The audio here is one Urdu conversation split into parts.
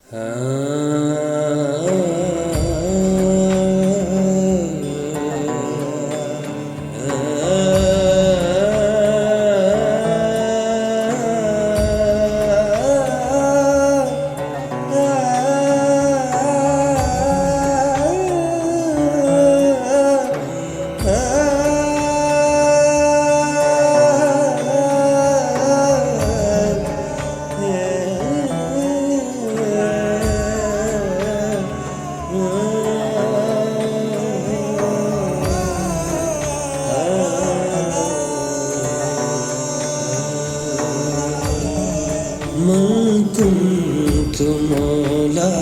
من كنت مولا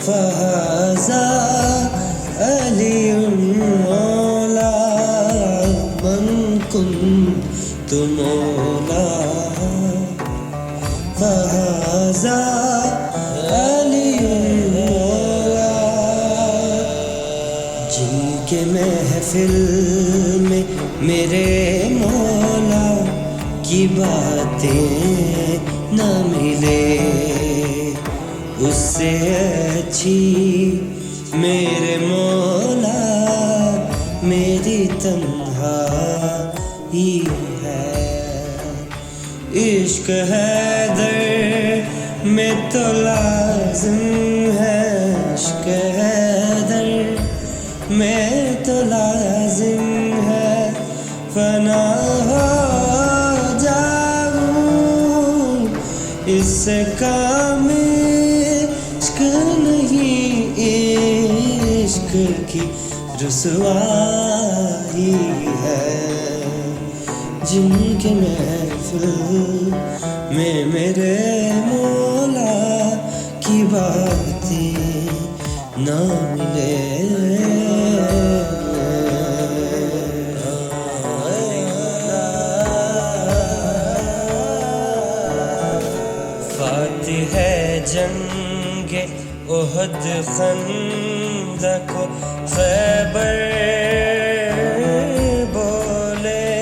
فهذا علي مولا من كنت مولا فهذا علي مولا جن کے محفل میں میرے مولا کی باتیں نہ ملے اس سے اچھی میرے مولا میری تنہائی ہے. عشق حیدر میں تو لازم ہے عشق حیدر میں تو لازم ہے فنا ہو اس سے کام عشق نہیں عشق کی رسوائی ہے. جن کے محفل میں میرے مولا کی باتیں نہ ملے ہے جنگ احد خندق خیبر بولے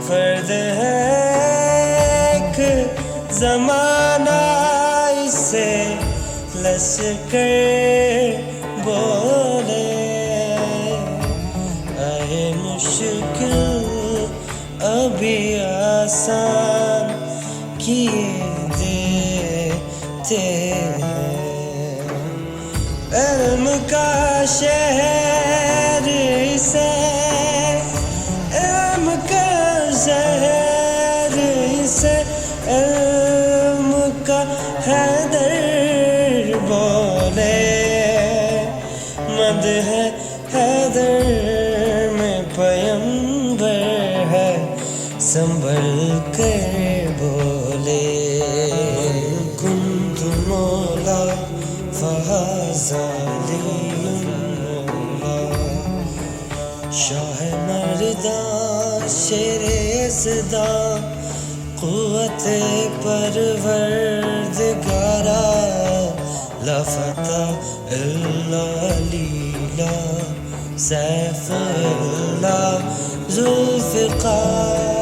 فرد ہے ایک زمانہ اسے لشکر بولے آئے مشکل ابھی آسان کیے دیتے ہیں. علم کا شہر سے علم کا شہر سے علم کا حیدر بولے مد ہے حیدر میں پیمبر ہے سنبھل کر بولے كنت مولا فهذا علي مولا شاہ مرداں شیر یزداں قوت پروردگارا لا فتح الا لیلا سیف اللہ ذوالفقار